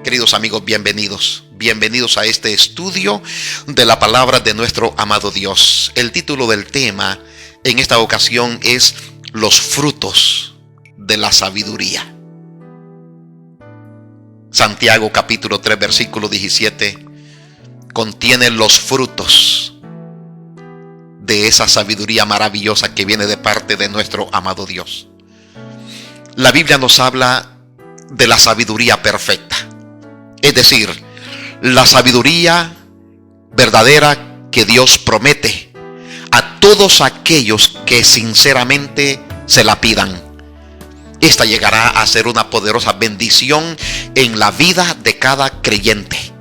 Queridos amigos, bienvenidos a este estudio de la palabra de nuestro amado Dios. El título del tema en esta ocasión es los frutos de la sabiduría. Santiago capítulo 3 versículo 17 contiene los frutos de esa sabiduría maravillosa que viene de parte de nuestro amado Dios. La Biblia nos habla de la sabiduría perfecta, es decir, la sabiduría verdadera que Dios promete a todos aquellos que sinceramente se la pidan. Esta llegará a ser una poderosa bendición en la vida de cada creyente.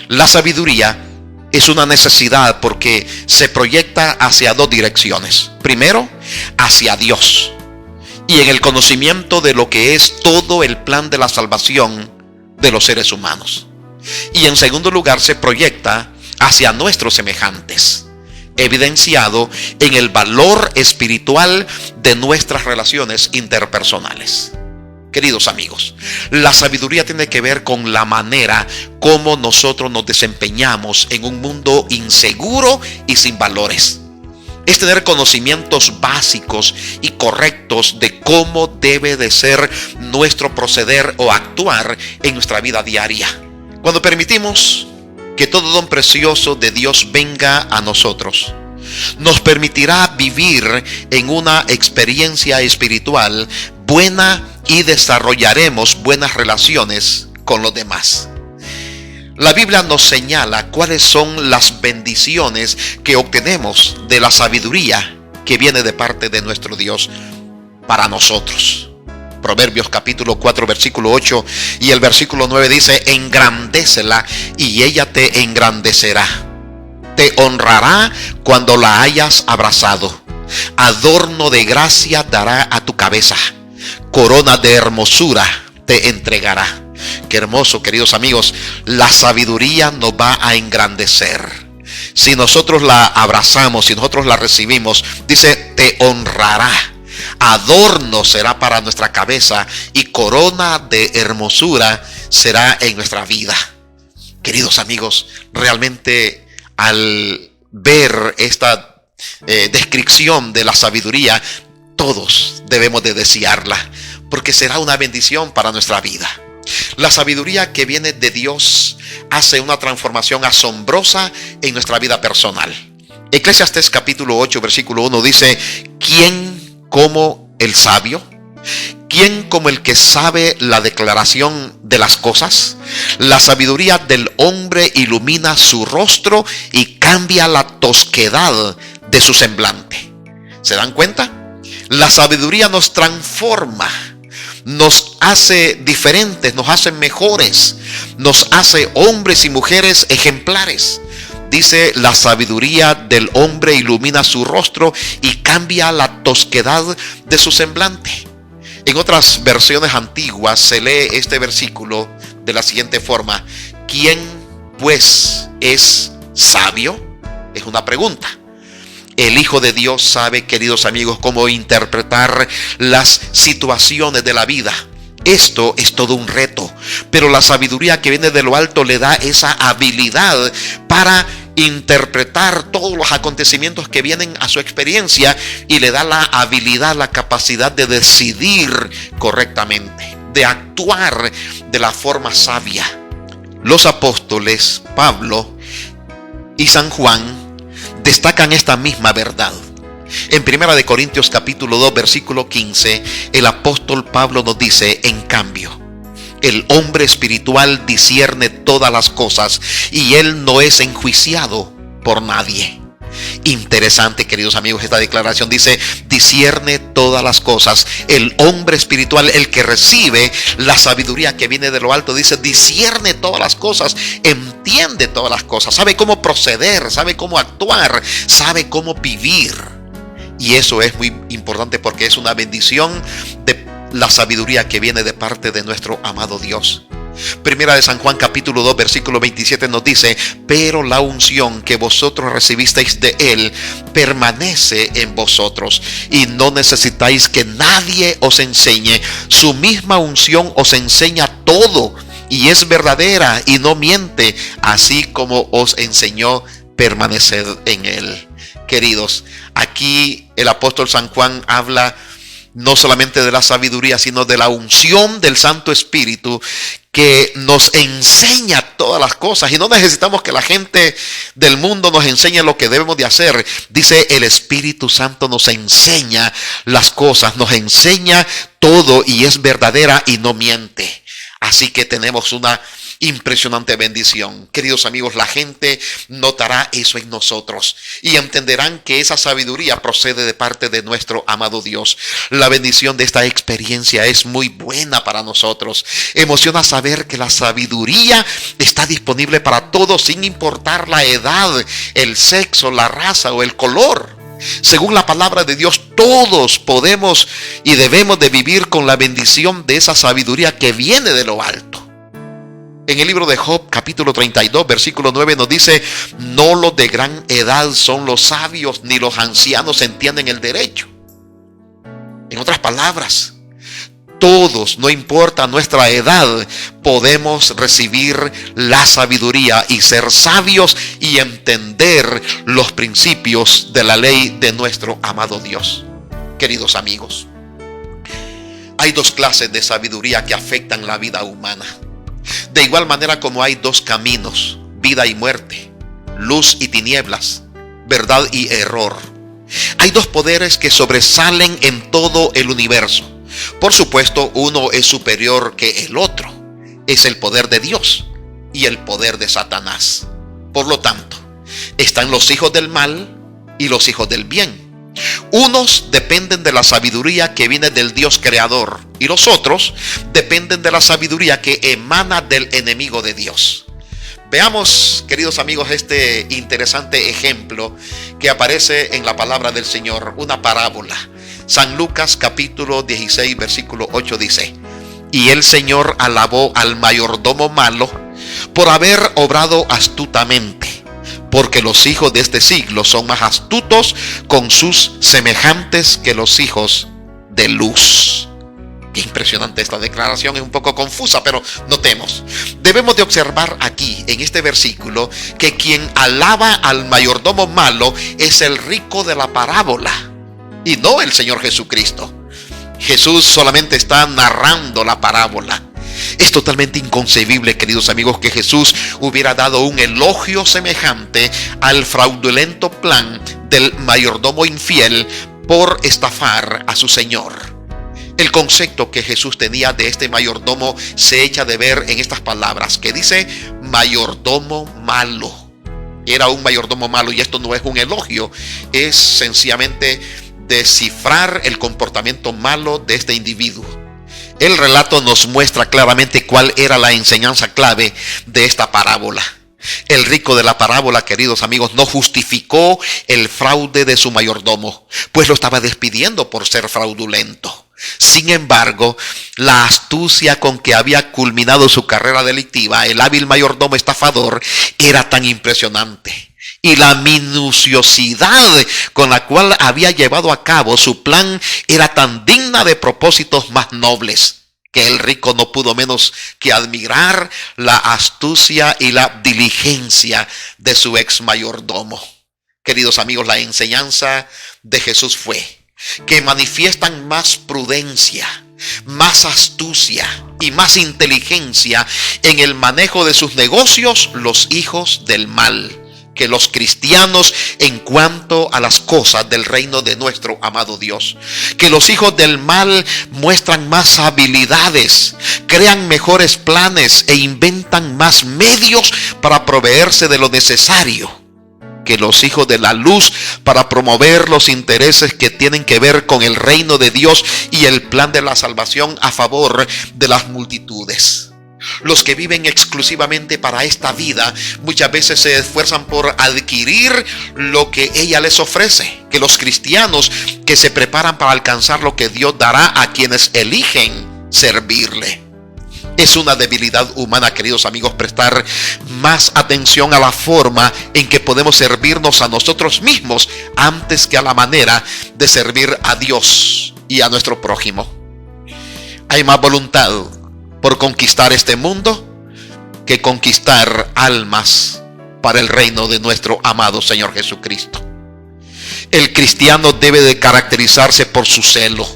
La sabiduría es una necesidad porque se proyecta hacia dos direcciones. Primero, hacia Dios y en el conocimiento de lo que es todo el plan de la salvación de los seres humanos. Y en segundo lugar, se proyecta hacia nuestros semejantes, evidenciado en el valor espiritual de nuestras relaciones interpersonales. Queridos amigos, la sabiduría tiene que ver con la manera como nosotros nos desempeñamos en un mundo inseguro y sin valores. Es tener conocimientos básicos y correctos de cómo debe de ser nuestro proceder o actuar en nuestra vida diaria. Cuando permitimos que todo don precioso de Dios venga a nosotros, nos permitirá vivir en una experiencia espiritual buena y desarrollaremos buenas relaciones con los demás. La Biblia nos señala cuáles son las bendiciones que obtenemos de la sabiduría que viene de parte de nuestro Dios para nosotros. Proverbios capítulo 4 versículo 8 y el versículo 9 dice: engrandécela y ella te engrandecerá. Te honrará cuando la hayas abrazado. Adorno de gracia dará a tu cabeza. Corona de hermosura te entregará. Qué hermoso, queridos amigos. La sabiduría nos va a engrandecer. Si nosotros la abrazamos, si nosotros la recibimos, dice: te honrará. Adorno será para nuestra cabeza y corona de hermosura será en nuestra vida. Queridos amigos, realmente al ver esta descripción de la sabiduría, todos debemos de desearla, porque será una bendición para nuestra vida. La sabiduría que viene de Dios hace una transformación asombrosa en nuestra vida personal. Eclesiastés capítulo 8 versículo 1 dice: ¿quién como el sabio? ¿Quién como el que sabe la declaración de las cosas? La sabiduría del hombre ilumina su rostro y cambia la tosquedad de su semblante. ¿Se dan cuenta? La sabiduría nos transforma, nos hace diferentes, nos hace mejores, nos hace hombres y mujeres ejemplares. Dice: la sabiduría del hombre ilumina su rostro y cambia la tosquedad de su semblante. En otras versiones antiguas se lee este versículo de la siguiente forma: ¿quién pues es sabio? Es una pregunta. El Hijo de Dios sabe, queridos amigos, cómo interpretar las situaciones de la vida. Esto es todo un reto, pero la sabiduría que viene de lo alto le da esa habilidad para interpretar todos los acontecimientos que vienen a su experiencia y le da la habilidad, la capacidad de decidir correctamente, de actuar de la forma sabia. Los apóstoles Pablo y San Juan destacan esta misma verdad. En 1 Corintios capítulo 2 versículo 15, el apóstol Pablo nos dice: en cambio, el hombre espiritual discierne todas las cosas y él no es enjuiciado por nadie. Interesante, queridos amigos, esta declaración dice: discierne todas las cosas. El hombre espiritual, el que recibe la sabiduría que viene de lo alto, dice: discierne todas las cosas, entiende todas las cosas, sabe cómo proceder, sabe cómo actuar, sabe cómo vivir. Y eso es muy importante porque es una bendición de la sabiduría que viene de parte de nuestro amado Dios. Primera de San Juan capítulo 2 versículo 27 nos dice: pero la unción que vosotros recibisteis de él permanece en vosotros y no necesitáis que nadie os enseñe. Su misma unción os enseña todo y es verdadera y no miente, así como os enseñó, permaneced en él. Queridos, aquí el apóstol San Juan habla no solamente de la sabiduría, sino de la unción del Santo Espíritu que nos enseña todas las cosas. Y no necesitamos que la gente del mundo nos enseñe lo que debemos de hacer. Dice, el Espíritu Santo nos enseña las cosas, nos enseña todo, y es verdadera y no miente. Así que tenemos una impresionante bendición. Queridos amigos, la gente notará eso en nosotros y entenderán que esa sabiduría procede de parte de nuestro amado Dios. La bendición de esta experiencia es muy buena para nosotros. Emociona saber que la sabiduría está disponible para todos, sin importar la edad, el sexo, la raza o el color. Según la palabra de Dios, todos podemos y debemos de vivir con la bendición de esa sabiduría que viene de lo alto. En el libro de Job, capítulo 32, versículo 9 nos dice, no los de gran edad son los sabios, ni los ancianos entienden el derecho. En otras palabras, todos, no importa nuestra edad, podemos recibir la sabiduría y ser sabios y entender los principios de la ley de nuestro amado Dios. Queridos amigos, hay dos clases de sabiduría que afectan la vida humana. De igual manera como hay dos caminos, vida y muerte, luz y tinieblas, verdad y error. Hay dos poderes que sobresalen en todo el universo. Por supuesto, uno es superior que el otro. Es el poder de Dios y el poder de Satanás. Por lo tanto, están los hijos del mal y los hijos del bien. Unos dependen de la sabiduría que viene del Dios creador, y los otros dependen de la sabiduría que emana del enemigo de Dios. Veamos, queridos amigos, este interesante ejemplo que aparece en la palabra del Señor, una parábola. San Lucas capítulo 16 versículo 8 dice, y el Señor alabó al mayordomo malo por haber obrado astutamente, porque los hijos de este siglo son más astutos con sus semejantes que los hijos de luz. Qué impresionante esta declaración, es un poco confusa, pero notemos. Debemos de observar aquí, en este versículo, que quien alaba al mayordomo malo es el rico de la parábola, y no el Señor Jesucristo. Jesús solamente está narrando la parábola. Es totalmente inconcebible, queridos amigos, que Jesús hubiera dado un elogio semejante al fraudulento plan del mayordomo infiel por estafar a su Señor. El concepto que Jesús tenía de este mayordomo se echa de ver en estas palabras que dice mayordomo malo. Era un mayordomo malo, y esto no es un elogio, es sencillamente descifrar el comportamiento malo de este individuo. El relato nos muestra claramente cuál era la enseñanza clave de esta parábola. El rico de la parábola, queridos amigos, no justificó el fraude de su mayordomo, pues lo estaba despidiendo por ser fraudulento. Sin embargo, la astucia con que había culminado su carrera delictiva, el hábil mayordomo estafador, era tan impresionante. Y la minuciosidad con la cual había llevado a cabo su plan era tan digna de propósitos más nobles, que el rico no pudo menos que admirar la astucia y la diligencia de su ex mayordomo. Queridos amigos, la enseñanza de Jesús fue que manifiestan más prudencia, más astucia y más inteligencia en el manejo de sus negocios los hijos del mal que los cristianos en cuanto a las cosas del reino de nuestro amado Dios. Que los hijos del mal muestran más habilidades, crean mejores planes e inventan más medios para proveerse de lo necesario que los hijos de la luz para promover los intereses que tienen que ver con el reino de Dios y el plan de la salvación a favor de las multitudes. Los que viven exclusivamente para esta vida muchas veces se esfuerzan por adquirir lo que ella les ofrece, que los cristianos que se preparan para alcanzar lo que Dios dará a quienes eligen servirle. Es una debilidad humana, queridos amigos, prestar más atención a la forma en que podemos servirnos a nosotros mismos antes que a la manera de servir a Dios y a nuestro prójimo. Hay más voluntad por conquistar este mundo que conquistar almas para el reino de nuestro amado Señor Jesucristo. El cristiano debe de caracterizarse por su celo,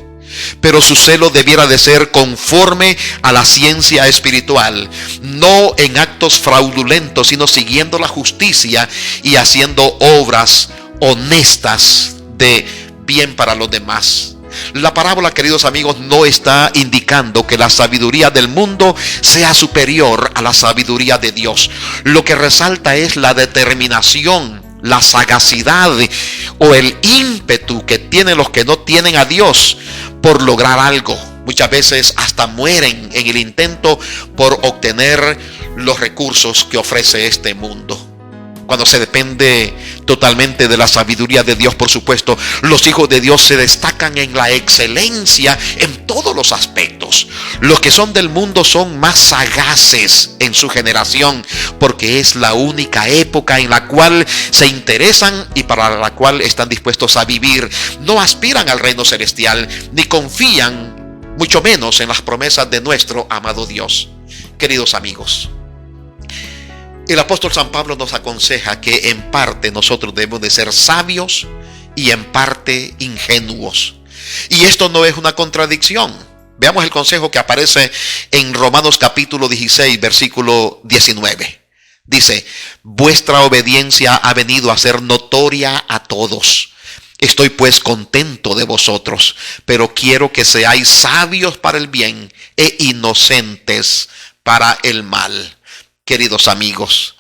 pero su celo debiera de ser conforme a la ciencia espiritual, no en actos fraudulentos, sino siguiendo la justicia y haciendo obras honestas de bien para los demás. La parábola, queridos amigos, no está indicando que la sabiduría del mundo sea superior a la sabiduría de Dios. Lo que resalta es la determinación, la sagacidad o el ímpetu que tienen los que no tienen a Dios por lograr algo. Muchas veces hasta mueren en el intento por obtener los recursos que ofrece este mundo. Cuando se depende totalmente de la sabiduría de Dios, por supuesto, los hijos de Dios se destacan en la excelencia en todos los aspectos. Los que son del mundo son más sagaces en su generación, porque es la única época en la cual se interesan y para la cual están dispuestos a vivir. No aspiran al reino celestial, ni confían, mucho menos en las promesas de nuestro amado Dios. Queridos amigos, el apóstol San Pablo nos aconseja que en parte nosotros debemos de ser sabios y en parte ingenuos. Y esto no es una contradicción. Veamos el consejo que aparece en Romanos capítulo 16, versículo 19. Dice: vuestra obediencia ha venido a ser notoria a todos. Estoy pues contento de vosotros, pero quiero que seáis sabios para el bien e inocentes para el mal. Queridos amigos,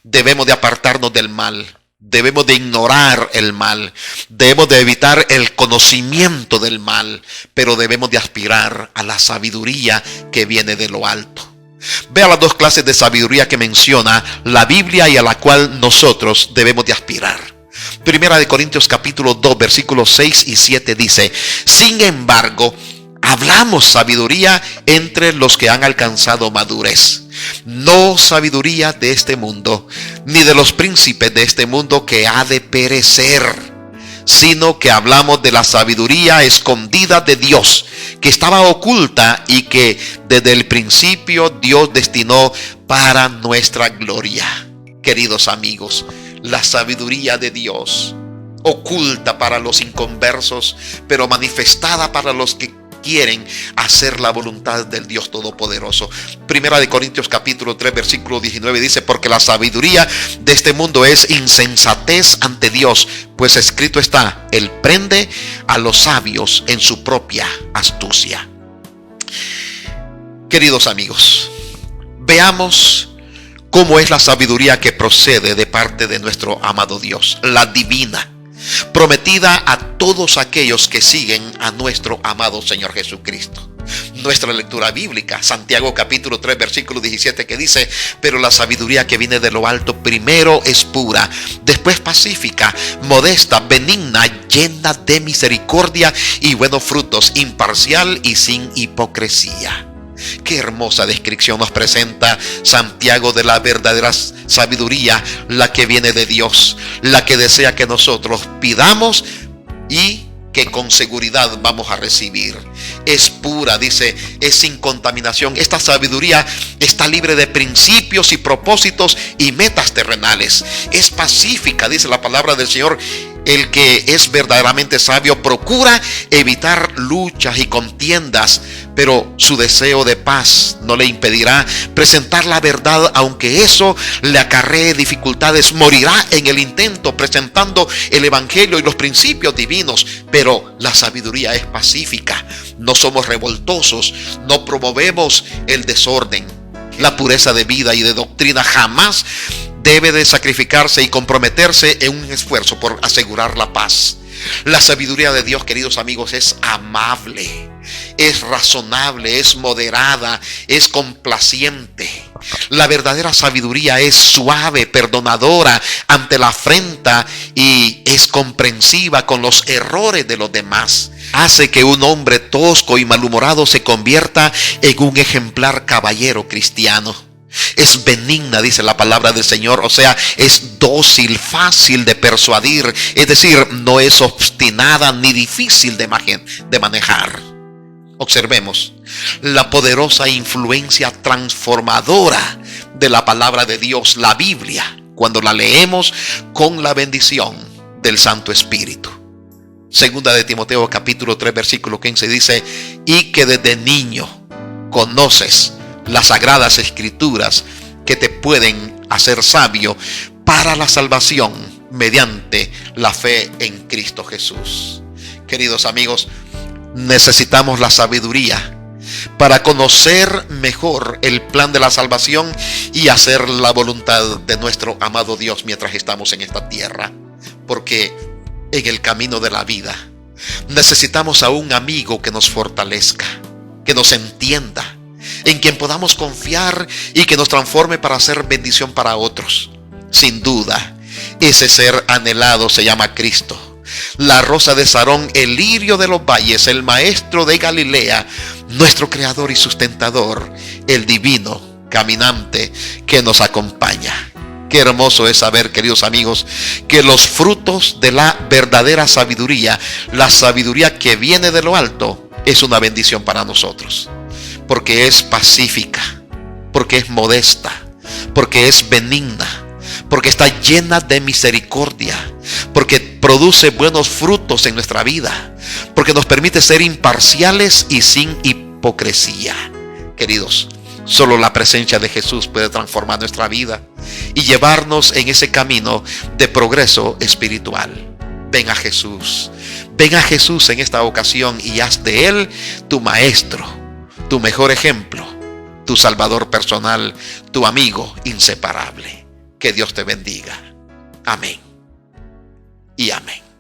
debemos de apartarnos del mal, debemos de ignorar el mal, debemos de evitar el conocimiento del mal, pero debemos de aspirar a la sabiduría que viene de lo alto. Vea las dos clases de sabiduría que menciona la Biblia y a la cual nosotros debemos de aspirar. Primera de Corintios capítulo 2, versículos 6 y 7 dice: sin embargo, hablamos sabiduría entre los que han alcanzado madurez. No sabiduría de este mundo, ni de los príncipes de este mundo que ha de perecer, sino que hablamos de la sabiduría escondida de Dios, que estaba oculta y que desde el principio Dios destinó para nuestra gloria. Queridos amigos, la sabiduría de Dios, oculta para los inconversos, pero manifestada para los que quieren hacer la voluntad del Dios Todopoderoso. Primera de Corintios capítulo 3, versículo 19 dice: porque la sabiduría de este mundo es insensatez ante Dios, pues escrito está: Él prende a los sabios en su propia astucia. Queridos amigos, veamos cómo es la sabiduría que procede de parte de nuestro amado Dios, la divina, prometida a todos aquellos que siguen a nuestro amado Señor Jesucristo. Nuestra lectura bíblica, Santiago capítulo 3, versículo 17, que dice: pero la sabiduría que viene de lo alto primero es pura, después pacífica, modesta, benigna, llena de misericordia y buenos frutos, imparcial y sin hipocresía. Qué hermosa descripción nos presenta Santiago de la verdadera sabiduría, la que viene de Dios, la que desea que nosotros pidamos y que con seguridad vamos a recibir. Es pura, dice, es sin contaminación. Esta sabiduría está libre de principios y propósitos y metas terrenales. Es pacífica, dice la palabra del Señor. El que es verdaderamente sabio procura evitar luchas y contiendas, pero su deseo de paz no le impedirá presentar la verdad, aunque eso le acarree dificultades. Morirá en el intento presentando el evangelio y los principios divinos, pero la sabiduría es pacífica. No somos revoltosos, no promovemos el desorden. La pureza de vida y de doctrina jamás debe de sacrificarse y comprometerse en un esfuerzo por asegurar la paz. La sabiduría de Dios, queridos amigos, es amable, es razonable, es moderada, es complaciente. La verdadera sabiduría es suave, perdonadora ante la afrenta y es comprensiva con los errores de los demás. Hace que un hombre tosco y malhumorado se convierta en un ejemplar caballero cristiano. Es benigna, dice la palabra del Señor, o sea, es dócil, fácil de persuadir, es decir, no es obstinada ni difícil de manejar. Observemos la poderosa influencia transformadora de la palabra de Dios, la Biblia, cuando la leemos con la bendición del Santo Espíritu. Segunda de Timoteo capítulo 3 versículo 15 dice: y que desde niño conoces las sagradas escrituras que te pueden hacer sabio para la salvación mediante la fe en Cristo Jesús. Queridos amigos, necesitamos la sabiduría para conocer mejor el plan de la salvación y hacer la voluntad de nuestro amado Dios mientras estamos en esta tierra. Porque en el camino de la vida necesitamos a un amigo que nos fortalezca, que nos entienda, en quien podamos confiar y que nos transforme para hacer bendición para otros. Sin duda, ese ser anhelado se llama Cristo, la rosa de Sarón, el lirio de los valles, el maestro de Galilea, nuestro creador y sustentador, el divino caminante que nos acompaña. Qué hermoso es saber, queridos amigos, que los frutos de la verdadera sabiduría, la sabiduría que viene de lo alto, es una bendición para nosotros. Porque es pacífica, porque es modesta, porque es benigna, porque está llena de misericordia, porque produce buenos frutos en nuestra vida, porque nos permite ser imparciales y sin hipocresía. Queridos, solo la presencia de Jesús puede transformar nuestra vida y llevarnos en ese camino de progreso espiritual. Ven a Jesús en esta ocasión y haz de Él tu maestro, tu mejor ejemplo, tu salvador personal, tu amigo inseparable. Que Dios te bendiga. Amén y amén.